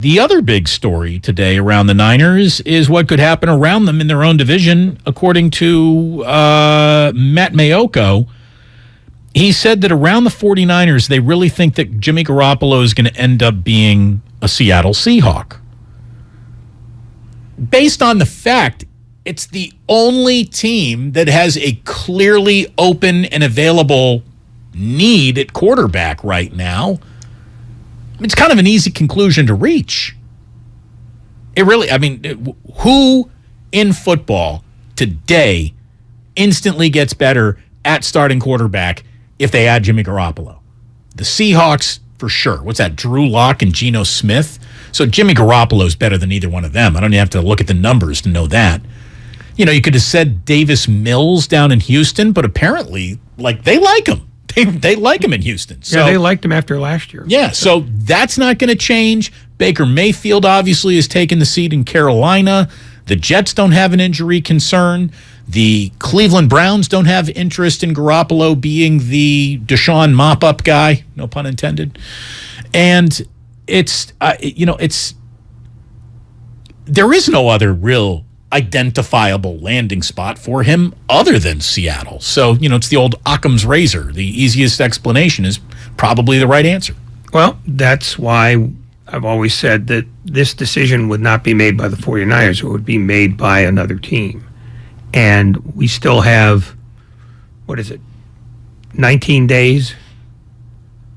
The other big story today around the Niners is what could happen around them in their own division, according to Matt Mayoko. He said that around the 49ers, they really think that Jimmy Garoppolo is going to end up being a Seattle Seahawk. Based on the fact it's the only team that has a clearly open and available need at quarterback right now, it's kind of an easy conclusion to reach. It really, who in football today instantly gets better at starting quarterback if they add Jimmy Garoppolo? The Seahawks, for sure. What's that, Drew Lock and Geno Smith? So Jimmy Garoppolo is better than either one of them. I don't even have to look at the numbers to know that. You know, you could have said Davis Mills down in Houston, but apparently, they like him. They like him in Houston. So, yeah, they liked him after last year. Yeah, so that's not going to change. Baker Mayfield obviously has taken the seat in Carolina. The Jets don't have an injury concern. The Cleveland Browns don't have interest in Garoppolo being the Deshaun mop-up guy, no pun intended. And it's there is no other real identifiable landing spot for him other than Seattle. So, it's the old Occam's razor. The easiest explanation is probably the right answer. Well, that's why I've always said that this decision would not be made by the 49ers. It would be made by another team. And we still have, 19 days?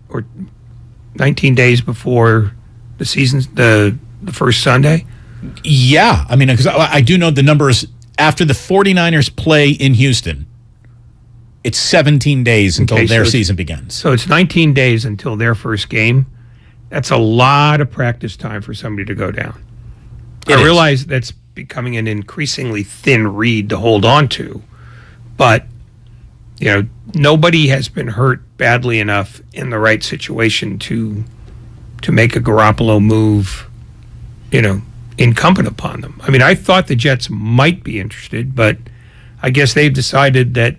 Or 19 days before the season's, the first Sunday? Yeah, because I do know the numbers. After the 49ers play in Houston, it's 17 days until their season begins. So it's 19 days until their first game. That's a lot of practice time for somebody to go down. I realize that's becoming an increasingly thin reed to hold on to, but nobody has been hurt badly enough in the right situation to make a Garoppolo move, incumbent upon them. I thought the Jets might be interested, but I guess they've decided that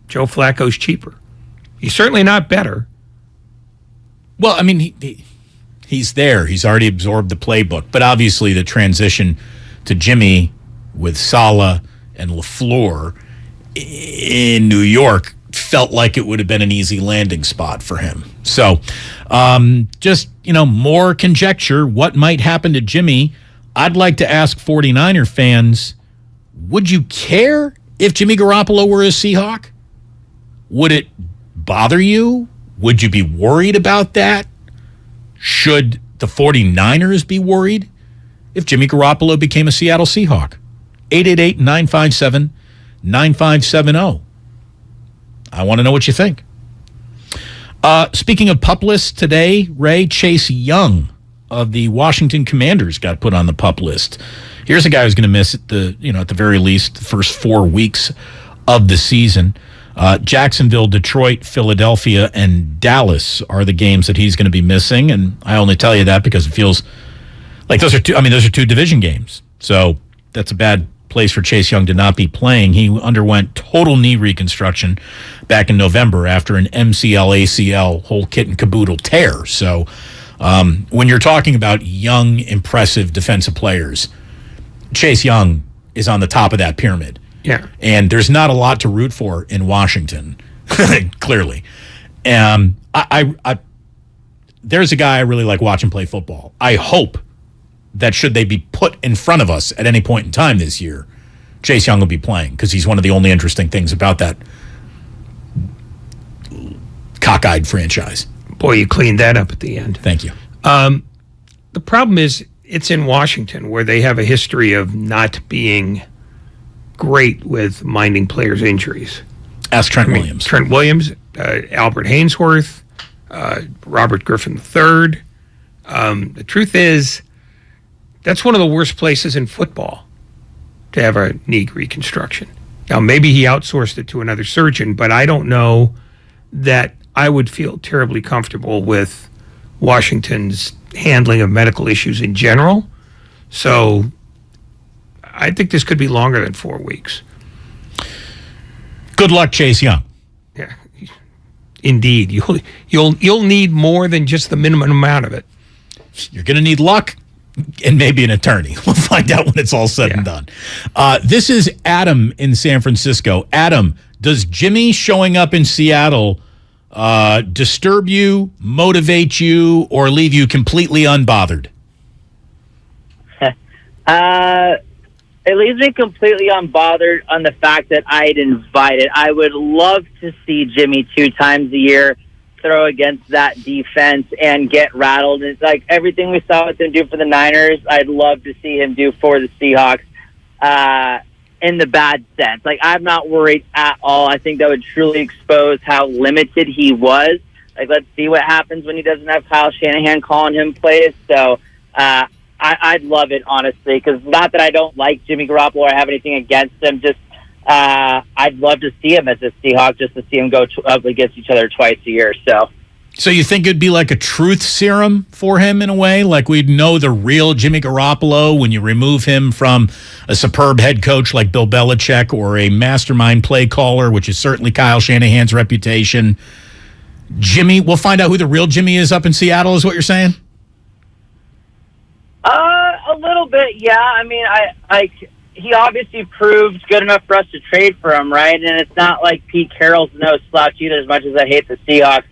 Joe Flacco's cheaper. He's certainly not better. Well, he's there. He's already absorbed the playbook, but obviously the transition to Jimmy with Saleh and LaFleur in New York felt like it would have been an easy landing spot for him. So just, more conjecture. What might happen to Jimmy? I'd like to ask 49er fans, would you care if Jimmy Garoppolo were a Seahawk? Would it bother you? Would you be worried about that? Should the 49ers be worried if Jimmy Garoppolo became a Seattle Seahawk? 888-957-9570. I want to know what you think. Speaking of pup lists today, Ray, Chase Young of the Washington Commanders got put on the pup list. Here's a guy who's going to miss at the very least the first 4 weeks of the season. Jacksonville, Detroit, Philadelphia, and Dallas are the games that he's going to be missing, and I only tell you that because it feels like those are two division games. So that's a bad place for Chase Young to not be playing. He underwent total knee reconstruction back in November after an MCL, ACL, whole kit and caboodle tear. So when you're talking about young, impressive defensive players, Chase Young is on the top of that pyramid. Yeah. And there's not a lot to root for in Washington, clearly. There's a guy I really like watching play football. I hope that should they be put in front of us at any point in time this year, Chase Young will be playing because he's one of the only interesting things about that cockeyed franchise. Boy, you cleaned that up at the end. Thank you. The problem is it's in Washington where they have a history of not being great with minding players' injuries. Ask Trent Williams. Trent Williams, Albert Hainsworth, Robert Griffin III. The truth is, that's one of the worst places in football to have a knee reconstruction. Now, maybe he outsourced it to another surgeon, but I don't know that I would feel terribly comfortable with Washington's handling of medical issues in general. So I think this could be longer than 4 weeks. Good luck, Chase Young. Yeah, indeed. You'll need more than just the minimum amount of it. You're going to need luck. And maybe an attorney. We'll find out when it's all said and done. This is Adam in San Francisco. Adam, does Jimmy showing up in Seattle disturb you, motivate you, or leave you completely unbothered? It leaves me completely unbothered on the fact that I'd invited. I would love to see Jimmy 2 times a year throw against that defense and get rattled. It's like everything we saw with him do for the Niners, I'd love to see him do for the Seahawks in the bad sense. Like, I'm not worried at all. I think that would truly expose how limited he was. Like, let's see what happens when he doesn't have Kyle Shanahan calling him plays. So, I'd love it, honestly, because not that I don't like Jimmy Garoppolo or have anything against him, just I'd love to see him as a Seahawk, just to see him go up against each other twice a year. So you think it'd be like a truth serum for him in a way? Like we'd know the real Jimmy Garoppolo when you remove him from a superb head coach like Bill Belichick or a mastermind play caller, which is certainly Kyle Shanahan's reputation. Jimmy, we'll find out who the real Jimmy is up in Seattle, is what you're saying? A little bit, yeah. I mean, he obviously proved good enough for us to trade for him, right? And it's not like Pete Carroll's no slouch either. As much as I hate the Seahawks,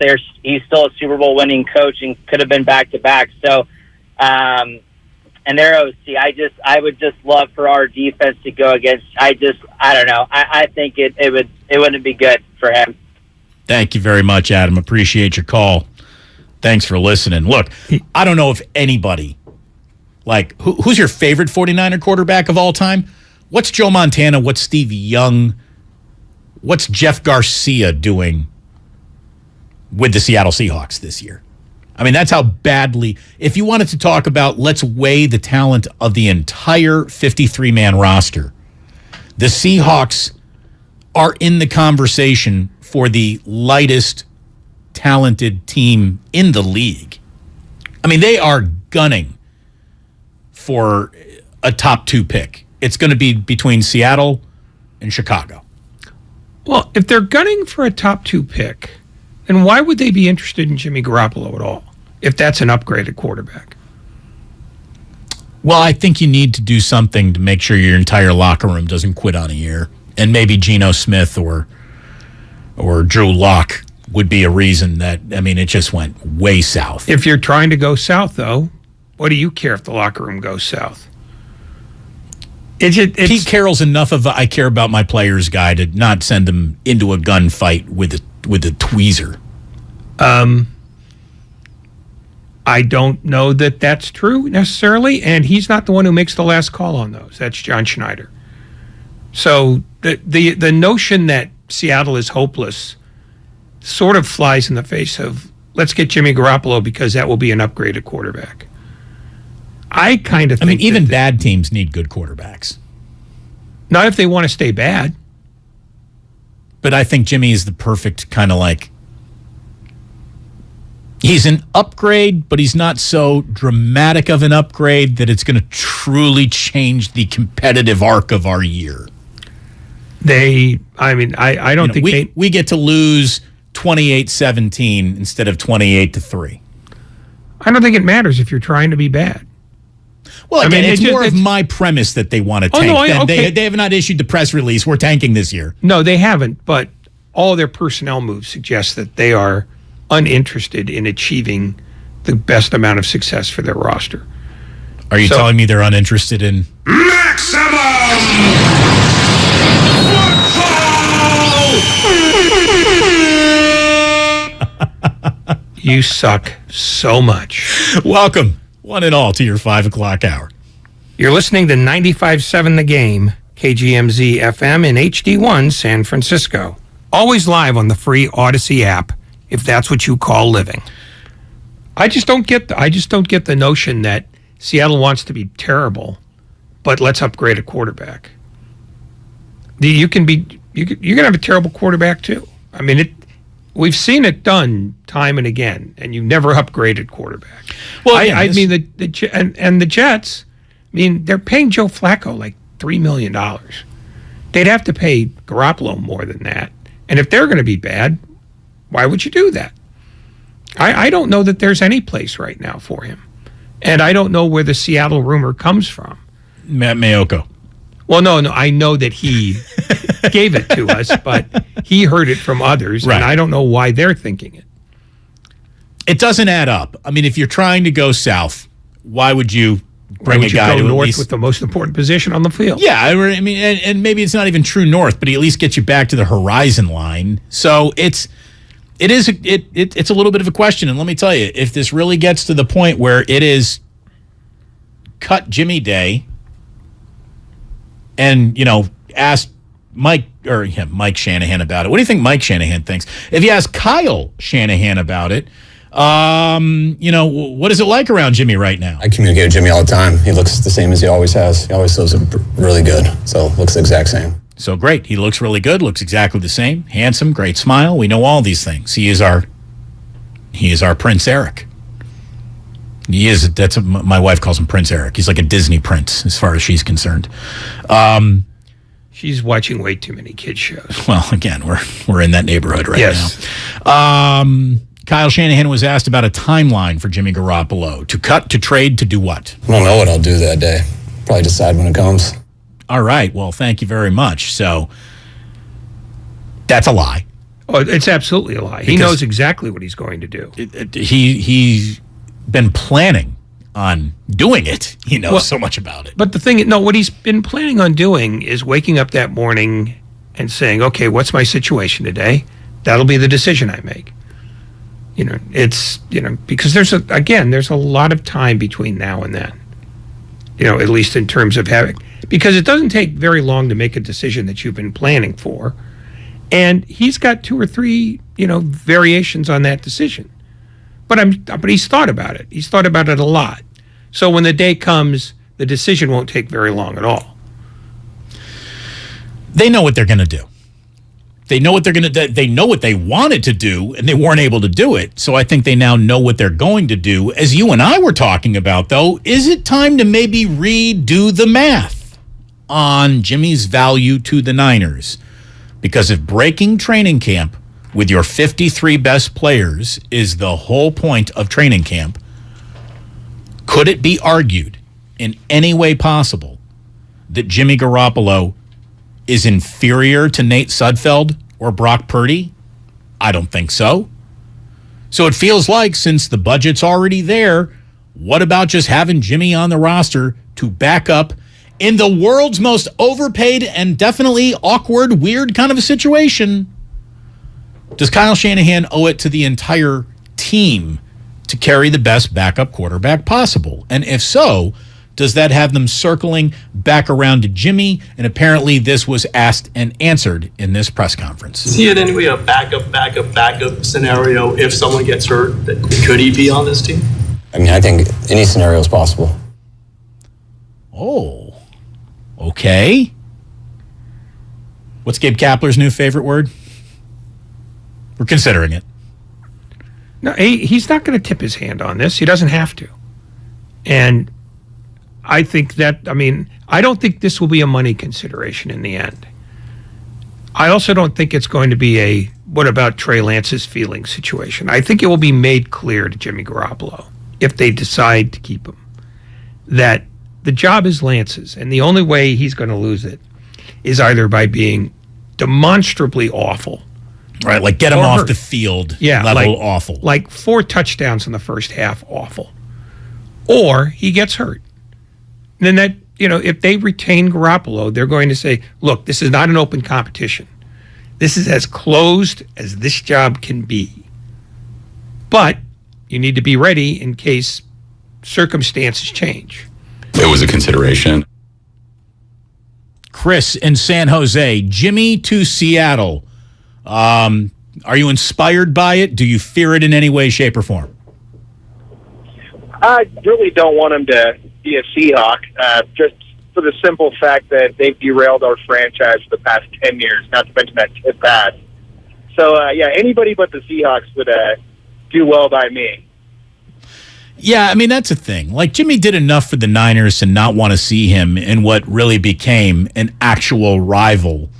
he's still a Super Bowl winning coach and could have been back to back. So, and their OC, I would just love for our defense to go against. I don't know. I think it wouldn't be good for him. Thank you very much, Adam. Appreciate your call. Thanks for listening. Look, I don't know if anybody. Like, who's your favorite 49er quarterback of all time? What's Joe Montana? What's Steve Young? What's Jeff Garcia doing with the Seattle Seahawks this year? I mean, that's how badly. If you wanted to talk about, let's weigh the talent of the entire 53-man roster, the Seahawks are in the conversation for the lightest talented team in the league. I mean, they are gunning for a top 2 pick. It's going to be between Seattle and Chicago. Well, if they're gunning for a top 2 pick, then why would they be interested in Jimmy Garoppolo at all, if that's an upgraded quarterback? Well, I think you need to do something to make sure your entire locker room doesn't quit on a year. And maybe Geno Smith or Drew Lock would be a reason that, I mean, it just went way south. If you're trying to go south, though, what do you care if the locker room goes south? Pete Carroll's enough of a I care about my players guy to not send them into a gunfight with a tweezer. I don't know that that's true necessarily, and he's not the one who makes the last call on those. That's John Schneider. So the notion that Seattle is hopeless sort of flies in the face of let's get Jimmy Garoppolo because that will be an upgraded quarterback. I kind of think... I mean, even bad teams need good quarterbacks. Not if they want to stay bad. But I think Jimmy is the perfect kind of like... He's an upgrade, but he's not so dramatic of an upgrade that it's going to truly change the competitive arc of our year. I don't think we get to lose 28-17 instead of 28-3. I don't think it matters if you're trying to be bad. Well, again, it's more of my premise that they want to tank. No, okay. They have not issued the press release. We're tanking this year. No, they haven't, but all their personnel moves suggest that they are uninterested in achieving the best amount of success for their roster. Are you telling me they're uninterested in... Maximum football! You suck so much. Welcome, one and all, to your 5 o'clock hour. You're listening to 95.7 The Game, KGMZ FM in HD1 San Francisco. Always live on the free Odyssey app, if that's what you call living. I just don't get the notion that Seattle wants to be terrible, but let's upgrade a quarterback. You can have a terrible quarterback too. I mean, we've seen it done time and again, and you never upgraded quarterback. Well, the Jets. I mean, they're paying Joe Flacco like $3 million. They'd have to pay Garoppolo more than that. And if they're going to be bad, why would you do that? I don't know that there's any place right now for him. And I don't know where the Seattle rumor comes from. Matt Mayoko. Well, no, I know that he gave it to us, but he heard it from others, Right. and I don't know why they're thinking it. It doesn't add up. I mean, if you're trying to go south, why would you bring Why would a guy you to go at north least, with the most important position on the field? Yeah, I mean, and maybe it's not even true north, but he at least gets you back to the horizon line. So it's a little bit of a question. And let me tell you, if this really gets to the point where it is cut Jimmy Day, and ask Mike Shanahan about it. What do you think Mike Shanahan thinks? If you ask Kyle Shanahan about it, what is it like around Jimmy right now? I communicate with Jimmy all the time. He looks the same as he always has. He always looks really good. So looks the exact same. So great. He looks really good, looks exactly the same. Handsome, great smile. We know all these things. He is our Prince Eric. He is. My wife calls him Prince Eric. He's like a Disney prince as far as she's concerned. She's watching way too many kids shows. Well, again, we're in that neighborhood right Yes. now. Kyle Shanahan was asked about a timeline for Jimmy Garoppolo to cut, to trade, to do what? I don't know what I'll do that day. Probably decide when it comes. All right. Well, thank you very much. So that's a lie. Oh, it's absolutely a lie. He Because- knows exactly what he's going to do. He's been planning on doing it. He knows so much about it. But the thing, what he's been planning on doing is waking up that morning and saying, okay, what's my situation today? That'll be the decision I make. Because there's a lot of time between now and then, at least in terms of because it doesn't take very long to make a decision that you've been planning for. And he's got 2 or 3, variations on that decision. But he's thought about it. He's thought about it a lot. So when the day comes, the decision won't take very long at all. They know what they're going to do. They know what they know what they wanted to do, and they weren't able to do it. So I think they now know what they're going to do. As you and I were talking about, though, is it time to maybe redo the math on Jimmy's value to the Niners? Because if breaking training camp with your 53 best players is the whole point of training camp, could it be argued in any way possible that Jimmy Garoppolo is inferior to Nate Sudfeld or Brock Purdy? I don't think so. So it feels like, since the budget's already there, what about just having Jimmy on the roster to back up in the world's most overpaid and definitely awkward, weird kind of a situation? Does Kyle Shanahan owe it to the entire team to carry the best backup quarterback possible? And if so, does that have them circling back around to Jimmy? And apparently this was asked and answered in this press conference. Is he in any way a backup scenario if someone gets hurt? Could he be on this team? I mean, I think any scenario is possible. Oh, okay. What's Gabe Kapler's new favorite word? We're considering it. No, he's not going to tip his hand on this. He doesn't have to. And I think I don't think this will be a money consideration in the end. I also don't think it's going to be a what about Trey Lance's feelings situation. I think it will be made clear to Jimmy Garoppolo, if they decide to keep him, that the job is Lance's, and the only way he's going to lose it is either by being demonstrably awful. Right, like get him off hurt. the field, Yeah, level awful. Like 4 touchdowns in the first half, awful. Or he gets hurt. Then that, if they retain Garoppolo, they're going to say, look, this is not an open competition. This is as closed as this job can be. But you need to be ready in case circumstances change. It was a consideration. Chris in San Jose, Jimmy to Seattle. Are you inspired by it? Do you fear it in any way, shape, or form? I really don't want him to be a Seahawk, just for the simple fact that they've derailed our franchise for the past 10 years, not to mention that tip pass. So, anybody but the Seahawks would do well by me. Yeah, I mean, that's a thing. Like, Jimmy did enough for the Niners to not want to see him in what really became an actual rival.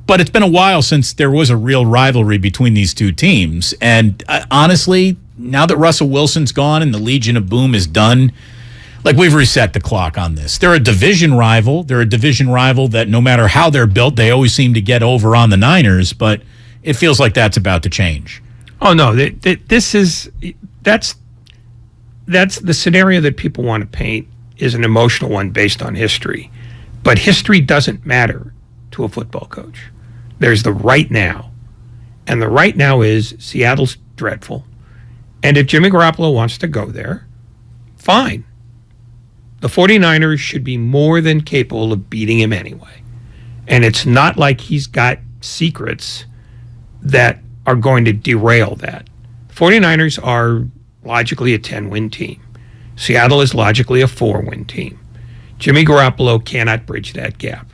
But it's been a while since there was a real rivalry between these two teams. And honestly, now that Russell Wilson's gone and the Legion of Boom is done, like we've reset the clock on this. They're a division rival. They're a division rival that no matter how they're built, they always seem to get over on the Niners, but it feels like that's about to change. Oh, no, that's the scenario that people want to paint is an emotional one based on history. But history doesn't matter to a football coach. There's the right now. And the right now is Seattle's dreadful. And if Jimmy Garoppolo wants to go there, fine. The 49ers should be more than capable of beating him anyway. And it's not like he's got secrets that are going to derail that. 49ers are logically a 10-win team. Seattle is logically a 4-win team. Jimmy Garoppolo cannot bridge that gap.